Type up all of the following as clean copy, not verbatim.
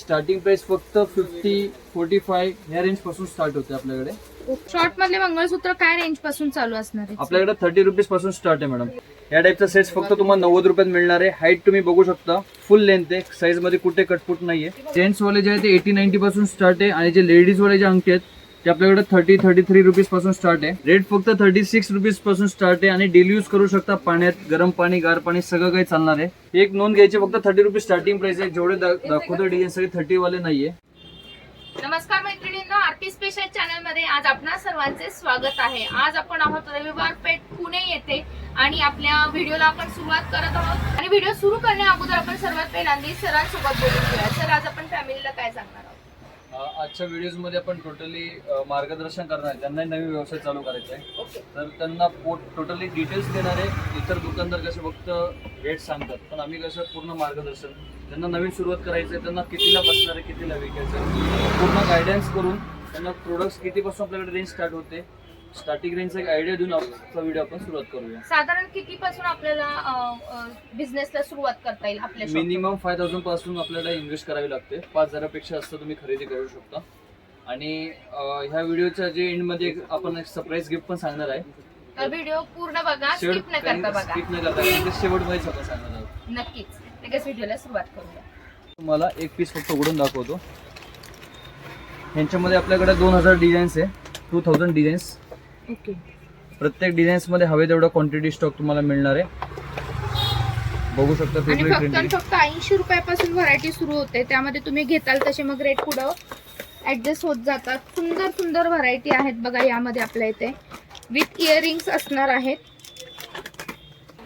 Starting price फक्त 50, 45 या range पासून स्टार्ट होते आपल्याकडे. शॉर्ट मधले मंगळसूत्र काय रेंज पासून चालू असणार आहे? आपल्याकडे 30 रुपीज पासून स्टार्ट आहे मॅडम. या टाइपचा सेट्स फक्त तुम्हाला 90 रुपयात मिळणार आहे. हाईट तुम्ही बघू शकता, फुल लेंथ आहे, साईज मध्ये कुठे कटफुट नाहीये. जेंट्स वाले जे आहे ते 80-90 पासून स्टार्ट आहे आणि जे लेडीज वाले जे अंक आहेत ते आपल्याकडे 30-33 रुपीज पासून स्टार्ट आहे. रेट फक्त 36 रुपीज पासून स्टार्ट आहे आणि डेली यूज करू शकता. पाण्यात गरम पाणी, गार पाणी सगळं काही चालणार आहे. एक नोंद घ्यायची, फक्त 30 रुपीज स्टार्टिंग प्राइस आहे. जेवढे दाखवतो डिझाईन सगळे 30 वाले नाहीये. नमस्कार मैत्रिणींनो, आरती स्पेशल चॅनल मध्ये आज आपणा सर्वांचे स्वागत आहे. आज आपण आहोत रविवार पेठ पुणे येथे आणि आपल्या व्हिडिओला आपण सुरुवात करत आहोत. आणि व्हिडिओ सुरू करण्या अगोदर आपण सर्वात पहिल्यांदा सरांसोबत बोलून घेऊया. सर, आज आपण फॅमिलीला काय सांगणार आहोत? आजच्या व्हिडिओज मध्ये आपण टोटली मार्गदर्शन करणार आहे. त्यांना नवीन व्यवसाय चालू करायचा आहे, ओके. तर त्यांना टोटली डिटेल्स देणार आहे. इतर दुकानदार कसे फक्त रेट सांगतात, पण आम्ही कसं पूर्ण मार्गदर्शन. त्यांना नवीन सुरुवात करायचं आहे, त्यांना कितीला बसणार आहे, कितीला विकायचं आहे, पूर्ण गायडन्स करून त्यांना प्रोडक्ट्स कितीपासून आपल्याकडे रेंज स्टार्ट होते, स्टार्टिंग रेंजचा एक आयडिया देऊन आजचा व्हिडिओ आपण सुरुवात करूया. साधारण किती पासून आपल्याला बिझनेसला सुरुवात करता येईल? आपल्या मिनिमम 5000 पासून आपल्याला इन्व्हेस्ट करावी लागते. 5000 पेक्षा जास्त तुम्ही खरेदी करू शकता. आणि ह्या व्हिडिओच्या जे एंड मध्ये आपण एक सरप्राईज गिफ्ट पण सांगणार आहे. तर व्हिडिओ पूर्ण बघा, स्किप न करता बघा. स्किप न करता शेवटमध्ये आपण सांगणार आहोत. नक्कीच लगेच व्हिडिओला सुरुवात करूया. तुम्हाला एक पीस फक्त उघडून दाखवतो. यांच्यामध्ये आपल्याकडे 2000 डिझाईन्स आहे, 2000 डिझाईन्स. ओके. प्रत्येक डिझाईन्स मध्ये हवे तेवढा क्वांटिटी स्टॉक तुम्हाला मिळणार आहे. बघू शकता. आणि फक्त 80 रुपयापासून व्हरायटी सुरू होते. त्यामध्ये तुम्ही घेताल तसे मग रेट पुढं ऍडजस्ट होत जातात. सुंदर सुंदर व्हरायटी आहेत बघा. यामध्ये आपल्या इथे विथ इयरिंग्स असणार आहेत.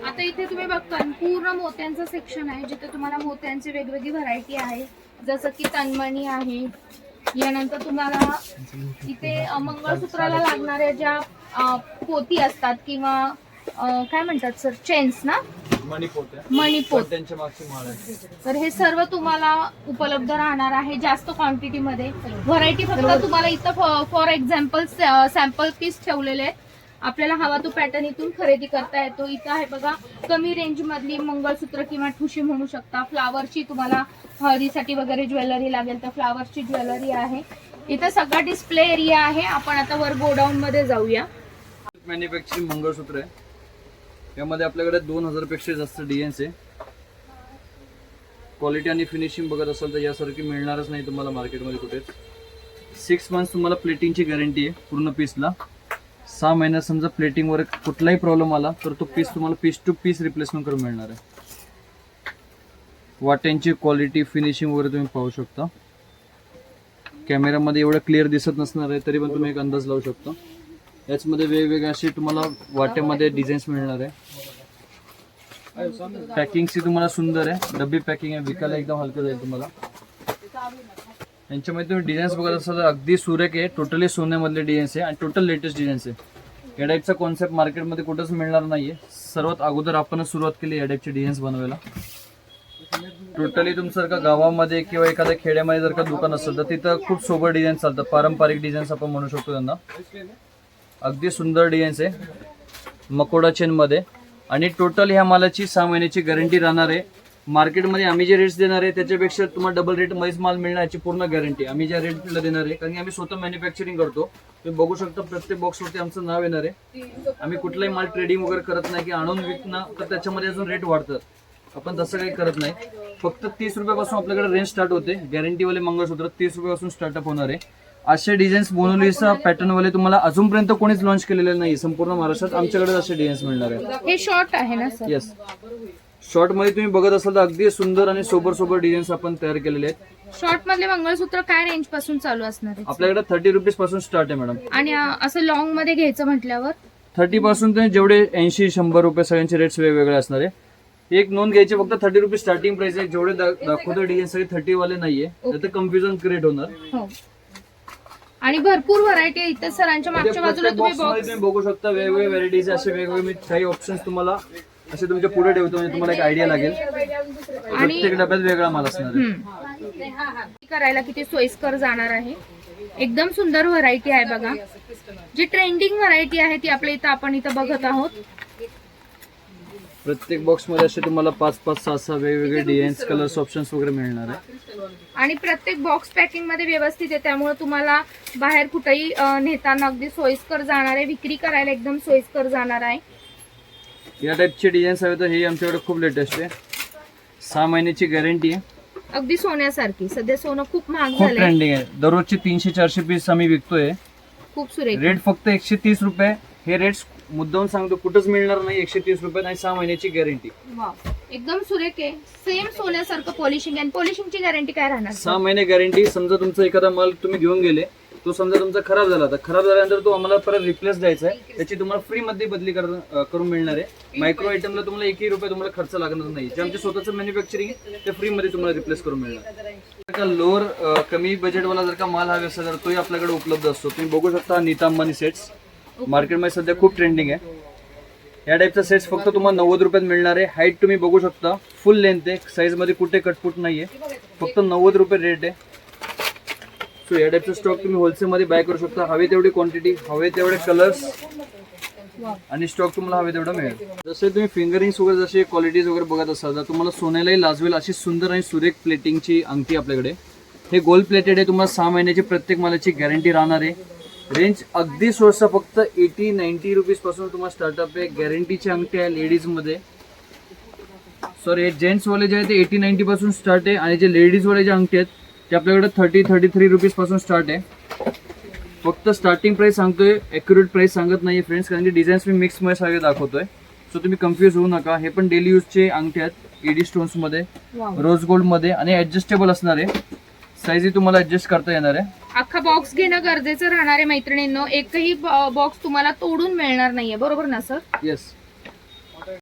आता इथे तुम्ही बघता पूर्ण मोत्यांचं सेक्शन आहे, जिथे तुम्हाला मोत्यांची वेगवेगळी व्हरायटी आहे. जसं की तन्मणी आहे. यानंतर तुम्हाला इथे मंगळसूत्राला लागणाऱ्या ज्या पोती असतात किंवा काय म्हणतात सर, चेन्स ना, मणिपोत, त्यांच्या मागची माळ आहे. तर हे सर्व तुम्हाला उपलब्ध राहणार आहे जास्त क्वांटिटी मध्ये. व्हरायटी फक्त तुम्हाला इथं फॉर एक्झाम्पल सॅम्पल पीस ठेवलेले आहेत. आपल्याला हवा तो पॅटर्न इथून खरेदी करता येतो. इथं आहे बघा कमी रेंज मधली मंगळसूत्र किंवा ठुशी म्हणू शकता. फ्लावरची तुम्हाला हळदीसाठी वगैरे ज्वेलरी लागेल तर फ्लावरची ज्वेलरी आहे. इथं सगळा डिस्प्ले एरिया आहे. आपण आता वर गोडाऊन मध्ये जाऊया. मॅन्युफॅक्चरिंग मंगळसूत्र आहे. यामध्ये आपल्याकडे 2000 पेक्षा जास्त डिझाईन्स आहे. क्वालिटी आणि फिनिशिंग बघत असाल तर यासारखी मिळणारच नाही तुम्हाला मार्केटमध्ये कुठेच. 6 मंथ्स तुम्हाला प्लेटिंगची गॅरंटी आहे पूर्ण पीसला. 6 महिन्यात समजा प्लेटिंगवर कुठलाही प्रॉब्लेम आला तर तो पीस तुम्हाला पीस टू पीस रिप्लेसमेंट करून मिळणार आहे. वाट्यांची क्वालिटी, फिनिशिंग वगैरे तुम्ही पाहू शकता. कॅमेरामध्ये एवढं क्लिअर दिसत नसणार आहे, तरी पण तुम्ही एक अंदाज लावू शकता. याचमध्ये वेगवेगळे असे तुम्हाला वाट्यामध्ये डिझाईन्स मिळणार आहे. पॅकिंगची तुम्हाला सुंदर आहे, डब्बी पॅकिंग आहे, विकायला एकदम हलकं जाईल तुम्हाला. यांच्यामध्ये तुम्ही डिझाईन्स बघत असाल तर अगदी सुरेख आहे. टोटली सोन्यामधले डिझाईन्स आहे आणि टोटल लेटेस्ट डिझाईन्स आहे. या टाईपचा कॉन्सेप्ट मार्केटमध्ये कुठंच मिळणार नाहीये. सर्वात अगोदर आपणच सुरुवात केली या टाईपचे डिझाईन्स बनवायला. टोटली तुमचं जर का गावामध्ये किंवा एखाद्या खेड्यामध्ये जर का दुकान असेल तर तिथं खूप सोबर डिझाईन चालतात. पारंपरिक डिझाईन्स आपण म्हणू शकतो त्यांना. अगदी सुंदर डिझाईन्स आहे मकोडा चेन मध्ये. आणि टोटल ह्या मालाची 6 महिन्याची गॅरंटी राहणार आहे. मार्केटमध्ये आम्ही जे रेट्स देणार आहे त्याच्यापेक्षा तुम्हाला डबल रेट मध्येच माल मिळणार याची पूर्ण गॅरंटी आम्ही ज्या रेटला देणार आहे. कारण की आम्ही स्वतः मॅन्युफॅक्चरिंग करतो. तुम्ही बघू शकता प्रत्येक बॉक्सवरती आमचं नाव येणार आहे. आम्ही कुठलाही माल ट्रेडिंग वगैरे करत नाही की आणून विकणं तर त्याच्यामध्ये अजून रेट वाढतात. आपण तसं काही करत नाही. फक्त 30 रुपयापासून आपल्याकडे रेंज स्टार्ट होते. गॅरंटीवाले मंगळसूत्र 30 रुपयापासून स्टार्टअप होणार आहे. असे डिझाईन्स बोनोलीचा पॅटर्नवाले तुम्हाला अजूनपर्यंत कोणीच लॉन्च केलेले नाही संपूर्ण महाराष्ट्रात. आमच्याकडे असे डिझाईन्स मिळणार आहे. हे शॉर्ट आहे ना सर? येस, शॉर्ट मध्ये तुम्ही बघत असाल तर अगदी सुंदर आणि सोबर डिझाईन्स आपण तयार केलेले आहेत. शॉर्ट मधले मंगळसूत्र काय रेंज पासून चालू असणार आहे? आपल्याकडे 30 रुपीज पासून स्टार्ट आहे मॅडम. आणि असं लॉंग मध्ये घ्यायचं म्हटल्यावर 30 पासून तुम्ही जेवढे 80-100 रुपये सगळ्यांचे रेट्स वेगवेगळे असणार आहे. एक नोंद घ्यायची, फक्त 30 रुपीज स्टार्टिंग प्राइस आहे. जेवढे दाखवतो डिझाईन सगळे 30 वाले नाहीये, तर कन्फ्युजन क्रिएट होणार. हो. आणि भरपूर व्हरायटी आहे इथे. सरांच्या मागच्या बाजूला तुम्ही बघू शकता वेगवेगळे व्हरायटीज असे वेगवेगळे. मी काही ऑप्शन्स तुम्हाला असे तुमच्या पुढे ठेवतो म्हणजे तुम्हाला एक आयडिया लागेल. प्रत्येक डब्यात वेगळा माल असणार आहे. करायला किती सोयीस्कर जाणार आहे. एकदम सुंदर व्हरायटी आहे बघा. जी ट्रेंडिंग व्हरायटी आहे ती आपल्या इथं आपण इथं बघत आहोत. प्रत्येक बॉक्स मध्ये असे तुम्हाला 5-5, 6-6 वेगवेगळे डिझाईन्स, कलर्स, ऑप्शन्स वगैरे मिळणार आहे. आणि प्रत्येक बॉक्स पॅकिंग मध्ये व्यवस्थित आहे, त्यामुळे तुम्हाला बाहेर कुठेही नेताना अगदी सोयीस्कर जाणार आहे, विक्री करायला एकदम सोयीस्कर जाणार आहे. या टाईपचे डिझाईन्स हवे तर हे आमच्याकडे खूप लेटेस्ट आहे. 6 महिन्याची गॅरंटी आहे. अगदी सोन्यासारखी. सध्या सोनं खूप महाग खूप झालंय. ट्रेंडिंग आहे. दररोजचे 300-400 पीस आम्ही विकतोय. खूप सुरेख. रेट फक्त 130 रुपये. हे रेट्स मुद्दाम सांगतो कुठंच मिळणार नाही. 130 रुपये आणि 6 महिन्याची गॅरंटी. वाव, एकदम सुरेख आहे. सेम सोन्यासारखं पॉलिशिंग आहे. पॉलिशिंगची गॅरंटी काय राहणार? 6 महिने गॅरंटी. समजा तुमचा एखादा माल तुम्ही घेऊन गेले, तो समजा तुमचा खराब झाला, तर खराब झाल्यानंतर तो आम्हाला परत रिप्लेस द्यायचा आहे. त्याची तुम्हाला फ्री मध्ये बदली करून मिळणार आहे. मायक्रो आयटमला तुम्हाला 1 रुपये तुम्हाला खर्च लागणार नाही. जे आमचे स्वतःचं मॅन्युफॅक्चरिंग ते फ्री मध्ये तुम्हाला रिप्लेस करून मिळणार. जर का लोअर कमी बजेटवाला जर का माल हवा असेल तर तोही आपल्याकडे उपलब्ध असतो. तुम्ही बघू शकता नीता अंबानी सेट्स मार्केटमध्ये सध्या खूप ट्रेंडिंग आहे. या टाईपचा सेट्स फक्त तुम्हाला 90 रुपयात मिळणार आहे. हाईट तुम्ही बघू शकता, फुल लेंथ आहे. साईज मध्ये कुठे कटफूट नाहीये. फक्त 90 रुपये रेट आहे. सो या टाईपचा स्टॉक तुम्ही होलसेल मध्ये बाय करू शकता. हवे तेवढी क्वांटिटी, हवे तेवढे कलर्स आणि स्टॉक तुम्हाला हवे तेवढा मिळेल. जसे तुम्ही फिंगरिंग्स वगैरे जसे क्वालिटीज वगैरे बघत असाल तर तुम्हाला सोन्यालाही लाजवेल अशी सुंदर आणि सुरेख प्लेटिंगची अंगठी आपल्याकडे. हे गोल्ड प्लेटेड आहे. तुम्हाला 6 महिन्याची प्रत्येक मालाची गॅरंटी राहणार आहे. रेंज अगदी स्वस्त, फक्त 80-90 रुपीज पासून तुम्हाला स्टार्टअप आहे. गॅरंटीची अंगठी आहे लेडीज मध्ये. सॉरी, हे जेंट्स वाले जे आहे ते 80-90 पासून स्टार्ट आहे आणि जे लेडीज वाले जे अंगठी आहेत ते आपल्याकडे 30-33 रुपीज पासून स्टार्ट आहे. फक्त स्टार्टिंग प्राइस सांगतोय, ॲक्युरेट प्राइस सांगत नाही फ्रेंड्स, कारण की डिझाईन्स मी मिक्स मध्ये सगळे दाखवतोय. सो तुम्ही कन्फ्यूज होऊ नका. हे पण डेली यूजचे अंगठी आहेत. ईडी स्टोन्स मध्ये, रोज गोल्ड मध्ये आणि ऍडजस्टेबल असणार आहे. साईजही तुम्हाला ऍडजस्ट करता येणार आहे. अख्खा बॉक्स घेणं गरजेचं राहणार आहे मैत्रिणींनो. एकही बॉक्स तुम्हाला तोडून मिळणार नाहीये, बरोबर ना सर? येस.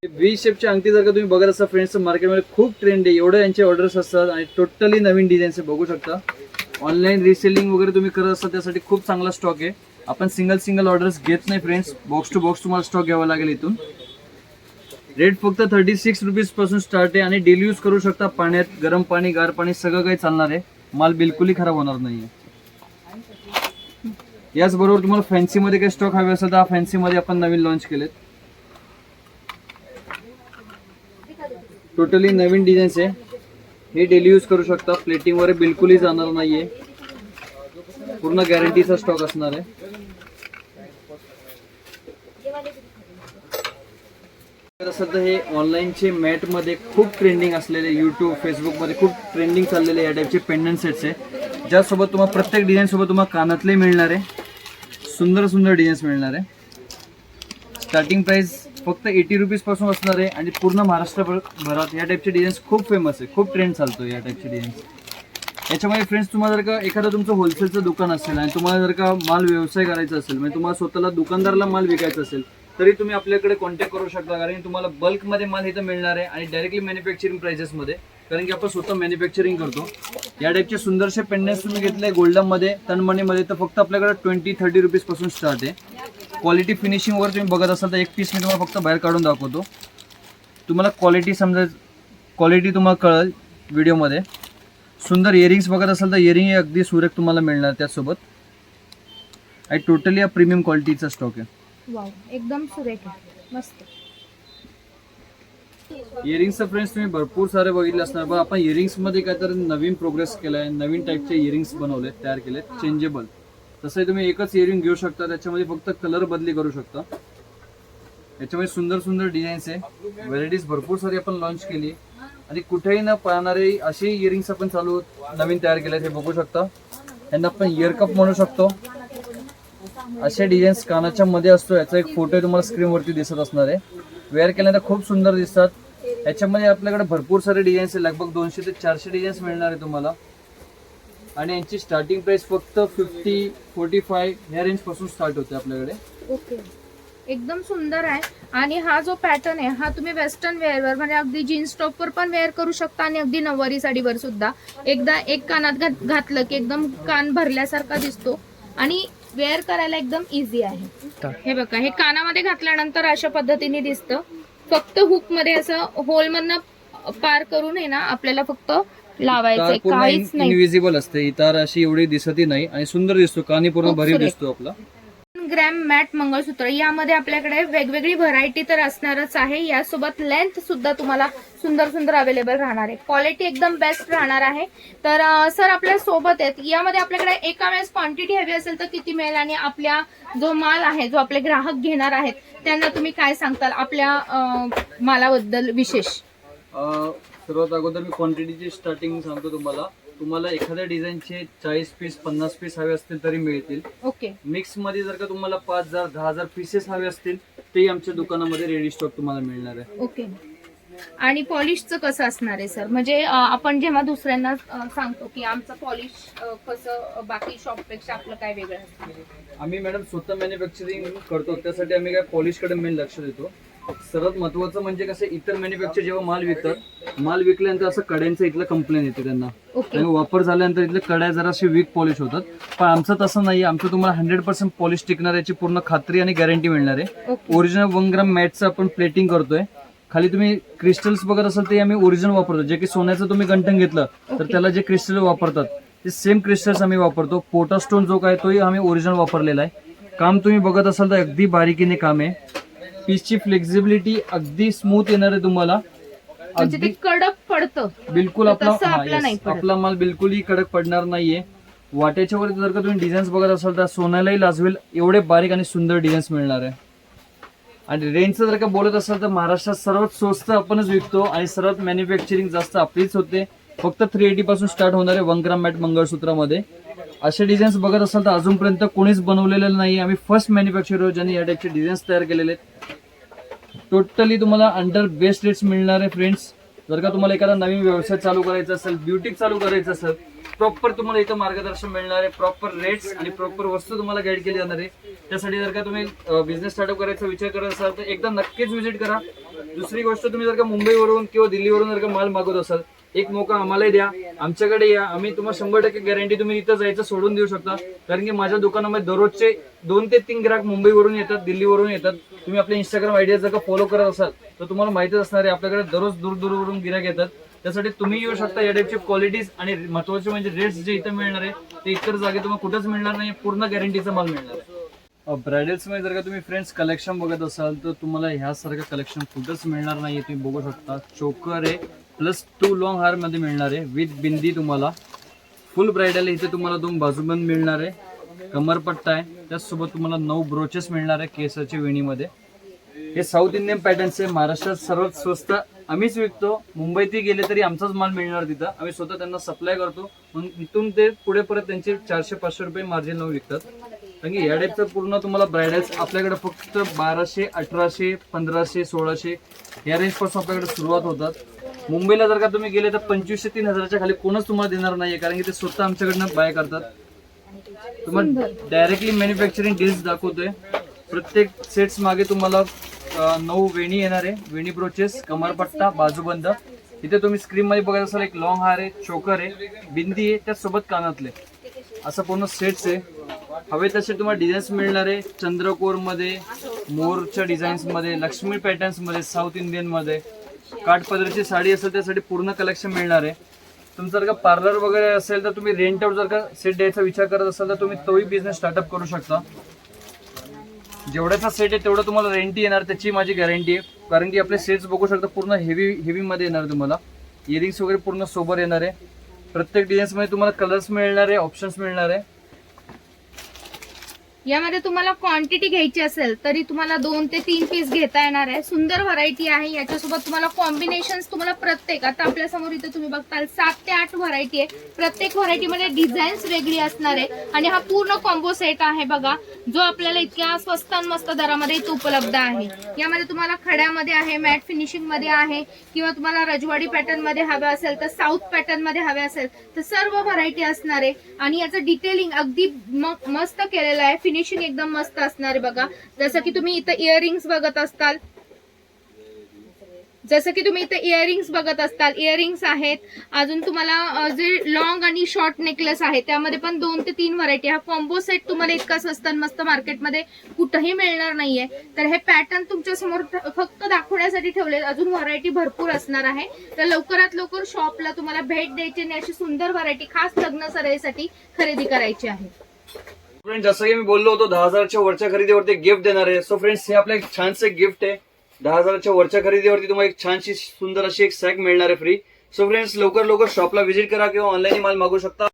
व्ही शेपची अंगठी जर का तुम्ही बघत असाल फ्रेंड्स, मार्केटमध्ये खूप ट्रेंड आहे. एवढे यांचे ऑर्डर्स असतात आणि टोटली नवीन डिझाईन्स बघू शकता. ऑनलाईन रिसेलिंग वगैरे तुम्ही करत असता त्यासाठी खूप चांगला स्टॉक आहे. आपण सिंगल ऑर्डर्स घेत नाही फ्रेंड्स. बॉक्स टू बॉक्स तुम्हाला स्टॉक घ्यावा लागेल इथून. रेट फक्त 36 रुपीज पासून स्टार्ट आहे आणि डेली यूज करू शकता. पाण्यात गरम पाणी, गार पाणी सगळं काही चालणार आहे. माल बिलकुलही खराब होणार नाहीये. याचबरोबर तुम्हाला फॅन्सी मध्ये काही स्टॉक हवे असेल तर फॅन्सी मध्ये आपण नवीन लॉन्च केलेत. टोटली नवीन डिझाईन्स आहे. हे डेली यूज करू शकता. प्लेटिंग वगैरे बिलकुलही जाणार नाहीये. पूर्ण गॅरंटीचा स्टॉक असणार आहे. असेल तर हे ऑनलाईनचे मॅट मध्ये खूप ट्रेंडिंग असलेले, युट्यूब फेसबुक मध्ये खूप ट्रेंडिंग चाललेले या टाईपचे पेंडंट सेट्स आहे. ज्यासोबत तुम्हाला प्रत्येक डिझाईन सोबत तुम्हाला कानातले मिळणार आहे. सुंदर डिझाईन्स मिळणार आहे. स्टार्टिंग प्राइस फक्त 80 रुपीज पासून असणार आहे आणि पूर्ण महाराष्ट्रभरात या टाईपचे डिझाईन्स खूप फेमस आहे. खूप ट्रेंड चालतो या टाईपचे डिझाईन्स. याच्यामध्ये फ्रेंड्स तुम्हाला जर का एखादं तुमचं होलसेलचं दुकान असेल आणि तुम्हाला जर का माल व्यवसाय करायचा असेल, म्हणजे तुम्हाला स्वतःला दुकानदाराला माल विकायचा असेल तरी तुम्ही आपल्याकडे कॉन्टॅक्ट करू शकता. कारण तुम्हाला बल्कमध्ये माल इथं मिळणार आहे आणि डायरेक्टली मॅन्युफॅक्चरिंग प्राइसेसमध्ये, कारण की आपण स्वतः मॅन्युफॅक्चरिंग करतो. या टाईपचे सुंदरसे पेंडंट्स तुम्ही घेतले गोल्डमध्ये, तनमणीमध्ये, तर फक्त आपल्याकडे 20-30 रुपीज पासून स्टार्ट आहे. क्वालिटी फिनिशिंग वर तुम्ही बघत असाल तर एक पीस मी तुम्हाला फक्त बाहेर काढून दाखवतो. तुम्हाला क्वालिटी तुम्हाला कळेल व्हिडिओमध्ये. सुंदर इयरिंग्स बघत असाल तर इयरिंग अगदी सुरेख तुम्हाला मिळणार त्यासोबत. आणि टोटली हा प्रीमियम क्वालिटीचा स्टॉक आहे. वाव, एकदम सुरेख आहे, मस्त. इयरिंग्सचा फ्रेंड्स तुम्ही भरपूर सारे बघितले असणार, पण आपण इयरिंग्स मध्ये काहीतरी नवीन प्रोग्रेस केलाय. नवीन टाईपचे इयरिंग्स बनवले, तयार केले, चेंजेबल. तसंही तुम्ही एकच इयरिंग घेऊ शकता. त्याच्यामध्ये फक्त कलर बदली करू शकता. याच्यामध्ये सुंदर डिझाईन्स आहे. व्हरायटीज भरपूर सारी आपण लॉन्च केली आणि कुठेही न पाहणारे असे इयरिंग्स आपण चालू नवीन तयार केले. हे बघू शकता. यांना आपण इयर कप म्हणू शकतो. असे डिझाईन्स कानाच्या मध्ये असतो. याचा एक फोटो तुम्हाला स्क्रीनवरती दिसत असणार आहे. वेअर केल्यानंतर खूप सुंदर दिसतात. याच्यामध्ये आपल्याकडे भरपूर सारे डिझाईन्स आहे. लगभग 200 ते 400 डिझाईन्स मिळणार आहे तुम्हाला. आणि यांची स्टार्टिंग प्राइस फक्त 50-45 ह्या रेंज पासून स्टार्ट होते आपल्याकडे. ओके, एकदम सुंदर आहे. आणि हा जो पॅटर्न आहे हा तुम्ही वेस्टर्न वेअरवर, म्हणजे अगदी जीन्स टॉपवर पण वेअर करू शकता आणि अगदी नऊवारी साडीवर सुद्धा. एकदा एक कानात घातलं की एकदम कान भरल्यासारखा दिसतो आणि वेअर करायला एकदम इझी आहे. हे बघा, हे कानामध्ये घातल्यानंतर अशा पद्धतीने दिसतं. फक्त हुक मध्ये असं होल मधनं पार करून आहे ना आपल्याला फक्त लावायचंय, काहीच नाही. इनविजिबल असते ही तार, अशी एवढी दिसतही नाही आणि सुंदर दिसतो. कानी पूर्ण भरीव दिसतो आपला. ग्रॅम मॅट मंगळसूत्र, यामध्ये आपल्याकडे वेगवेगळी व्हरायटी तर असणारच आहे. यासोबत लेंथ सुद्धा तुम्हाला सुंदर सुंदर अवेलेबल राहणार आहे. क्वालिटी एकदम बेस्ट राहणार आहे. तर सर आपल्या सोबत आहेत. यामध्ये आपल्याकडे एका वेळेस क्वांटिटी हवी असेल तर किती मिळेल, आणि आपल्या जो माल आहे, जो आपले ग्राहक घेणार आहेत, त्यांना तुम्ही काय सांगताल आपल्या मालाबद्दल विशेष? सर्वात अगोदर मी क्वांटिटीची स्टार्टिंग सांगतो तुम्हाला एखाद्या डिझाईनचे 40 पीस 50 पीस हवे असतील तरी मिळतील. ओके. मिक्स मध्ये जर का तुम्हाला 5000 10,000 पीसेस हवे असतील तेही आमच्या दुकानामध्ये रेडी स्टॉक तुम्हाला मिळणार आहे. ओके. आणि पॉलिशचं कसं असणार आहे सर? म्हणजे आपण जेव्हा दुसऱ्यांना सांगतो की आमचं पॉलिश कसं बाकी शॉपपेक्षा आपलं काय वेगळं असतं? आम्ही मॅडम स्वतः मॅन्युफॅक्चरिंग करतो, त्यासाठी आम्ही काय पॉलिशकडे मेन लक्ष देतो. सर्वात महत्वाचं म्हणजे कसं, इतर मॅन्युफॅक्चर जेव्हा माल विकतात, माल विकल्यानंतर असं कड्यांचं इथलं कंप्लेन येते त्यांना, आणि वापर झाल्यानंतर इथल्या कड्या जराशी वीक पॉलिश होतात. पण आमचं तसं नाही. आमचं तुम्हाला 100% पॉलिश टिकणार याची पूर्ण खात्री आणि गॅरंटी मिळणार आहे. ओरिजिनल 1 ग्राम मॅटचं आपण प्लेटिंग करतोय. खाली तुम्ही क्रिस्टल्स बघत असाल ते आम्ही ओरिजिनल वापरतो. जे की सोन्याचं तुम्ही गंठण घेतलं तर त्याला जे क्रिस्टल वापरतात ते सेम क्रिस्टल्स आम्ही वापरतो. पोटा स्टोन जो काय तोही आम्ही ओरिजिनल वापरलेला आहे. काम तुम्ही बघत असाल तर अगदी बारीकीने काम आहे. पीसची फ्लेक्झिबिलिटी अगदी स्मूथ येणार आहे तुम्हाला. अगदी कडक पडतं बिलकुल आपला माल बिलकुलही कडक पडणार नाहीये. वाट्याच्या वर जर का तुम्ही डिझाईन्स बघत असाल तर सोन्यालाही लाजवेल एवढे बारीक आणि सुंदर डिझाईन्स मिळणार आहे. आणि रेंजचं जर का बोलत असाल तर महाराष्ट्रात सर्वात स्वस्त आपणच विकतो आणि सर्वात मॅन्युफॅक्चरिंग जास्त आपलीच होते. फक्त 380 पासून स्टार्ट होणार आहे 1 ग्राम मॅट मंगळसूत्रामध्ये. असे डिझाईन्स बघत असाल तर अजूनपर्यंत कोणीच बनवलेलं नाही. आम्ही फर्स्ट मॅन्युफॅक्चर ज्यांनी या टाईपचे डिझाईन्स तयार केलेले आहेत. टोटली तुम्हाला अंडर बेस्ट रेट्स मिळणार आहे फ्रेंड्स. जर का तुम्हाला एखादा नवीन व्यवसाय चालू करायचा असेल, ब्युटिक चालू करायचं असेल, प्रॉपर तुम्हाला इथं मार्गदर्शन मिळणार आहे. प्रॉपर रेट्स आणि प्रॉपर वस्तू तुम्हाला गाईड केली जाणार आहे. त्यासाठी जर का तुम्ही बिझनेस स्टार्टअप करायचा विचार करत असाल तर एकदा नक्कीच व्हिजिट करा. दुसरी गोष्ट, तुम्ही जर का मुंबईवरून किंवा दिल्लीवरून जर का माल मागवत असाल, एक मौका आम्हालाही द्या, आमच्याकडे या. आम्ही तुम्हाला 100% गॅरंटी तुम्ही इथं जायचं सोडून देऊ शकता. कारण की माझ्या दुकानामध्ये दररोजचे 2 ते 3 ग्राहक मुंबईवरून येतात, दिल्लीवरून येतात. तुम्ही आपल्या इंस्टाग्राम आयडिया जर का फॉलो करत असाल तर तुम्हाला माहितीच असणार आहे आपल्याकडे दररोज दूरवरून गिराहक येतात. त्यासाठी तुम्ही येऊ शकता. या टाईपची क्वालिटीज आणि महत्वाचे म्हणजे रेट्स जे इथं मिळणार आहे ते इतर जागे तुम्हाला कुठंच मिळणार नाही. पूर्ण गॅरंटीचा माल मिळणार आहे. ब्रायडल्स मध्ये जर का तुम्ही फ्रेंड्स कलेक्शन बघत असाल तर तुम्हाला ह्यासारखं कलेक्शन कुठंच मिळणार नाही. तुम्ही बघू शकता चोकर आहे प्लस 2 लॉंग हार मध्ये मिळणार आहे विथ बिंदी. तुम्हाला फुल ब्रायडल इथे तुम्हाला 2 बाजूबंद मिळणार आहे. कमरपट्टा आहे, त्याचसोबत तुम्हाला 9 ब्रोचेस मिळणार आहे केसाच्या वेणीमध्ये. हे साऊथ इंडियन पॅटर्न्स आहे. महाराष्ट्रात सर्वात स्वस्त आम्हीच विकतो. मुंबईतही गेले तरी आमचाच माल मिळणार तिथं. आम्ही स्वतः त्यांना सप्लाय करतो. मग इथून ते पुढे परत त्यांचे 400-500 रुपये मार्जिन लावून विकतात. कारण की या टाईपचं पूर्ण तुम्हाला ब्रायडल्स आपल्याकडे फक्त 1200, 1800, 1500, 1600 या रेंज पासून आपल्याकडे सुरुवात होतात. मुंबईला जर का तुम्ही गेले तर 2500 3000च्या खाली कोणच तुम्हाला देणार नाहीये. कारण की ते स्वतः आमच्याकडनं बाय करतात. तुम्हाला डायरेक्टली मॅन्युफॅक्चरिंग डील्स दाखवतोय. प्रत्येक सेट्स मागे तुम्हाला 9 वेणी येणार आहे. वेणी ब्रोचेस, कमरपट्टा, बाजूबंद. इथे तुम्ही स्क्रीन मध्ये बघत असाल एक लॉंग हार आहे, चोकर आहे, बिंदी आहे, त्याचसोबत कानातले. असं पूर्ण सेट्स आहे. हवे तसे तुम्हाला डिझाईन्स मिळणार आहे. चंद्रकोर मध्ये, मोरच्या डिझाईन्स मध्ये, लक्ष्मी पॅटर्न्स मध्ये, साऊथ इंडियन मध्ये, काठपदराची साडी असेल त्यासाठी पूर्ण कलेक्शन मिळणार आहे. तुमचं जर का पार्लर वगैरे असेल तर तुम्ही रेंट आउट जर का सेट द्यायचा विचार करत असाल तर तुम्ही तोही बिझनेस स्टार्टअप करू शकता. जेवढ्याचा सेट आहे तेवढं तुम्हाला रेंटी येणार, त्याची माझी गॅरंटी आहे. कारण की आपले सेट्स बघू शकता पूर्ण हेवी मध्ये येणार. तुम्हाला इयरिंग्स वगैरे पूर्ण सोबर येणार आहे. प्रत्येक डिझाईन्स मध्ये तुम्हाला कलर्स मिळणार आहे, ऑप्शन्स मिळणार आहे. यामध्ये तुम्हाला क्वांटिटी घ्यायची असेल तरी तुम्हाला 2 ते 3 पीस घेता येणार आहे. सुंदर व्हरायटी आहे. याच्यासोबत तुम्हाला कॉम्बिनेशन्स तुम्हाला प्रत्येक, आता आपल्या समोर इथे तुम्ही बघताल 7 ते 8 व्हरायटी आहे. प्रत्येक व्हरायटीमध्ये डिझाईन्स वेगळी असणार आहे. आणि हा पूर्ण कॉम्बो सेट आहे बघा, जो आपल्याला इतक्या स्वस्त आणि मस्त दरामध्ये इथे उपलब्ध आहे. यामध्ये तुम्हाला खड्यामध्ये आहे, मॅट फिनिशिंग मध्ये आहे, किंवा तुम्हाला रजवाडी पॅटर्न मध्ये हवे असेल तर साऊथ पॅटर्न मध्ये हवे असेल तर सर्व व्हरायटी असणार आहे. आणि याचं डिटेलिंग अगदी मस्त केलेलं आहे. फिनिशिंग एकदम मस्त असणार आहे बघा. जसं की तुम्ही इथं इयरिंग्स बघत असताल, इयरिंग्स आहेत. अजून तुम्हाला जे लॉंग आणि शॉर्ट नेकलेस आहे त्यामध्ये पण 2 ते 3 व्हरायटी. हा कॉम्बो सेट तुम्हाला इतका स्वस्त आणि मस्त मार्केटमध्ये कुठेही मिळणार नाहीये. तर हे पॅटर्न तुमच्या समोर फक्त दाखवण्यासाठी ठेवले. अजून व्हरायटी भरपूर असणार आहे. तर लवकरात लवकर शॉपला तुम्हाला भेट द्यायची आणि अशी सुंदर व्हरायटी खास लग्न सराईसाठी खरेदी करायची आहे. फ्रेंड्स जसं की मी बोललो होतो 10,000च्या वरच्या खरेदीवरती गिफ्ट देणार आहे. सो फ्रेंड्स हे आपलं एक छानसं गिफ्ट आहे. 10,000च्या वरच्या खरेदीवरती तुम्हाला एक छानशी सुंदर अशी एक सॅक मिळणार आहे फ्री. सो फ्रेंड्स लवकर शॉपला व्हिजिट करा किंवा ऑनलाईन माल मागू शकता.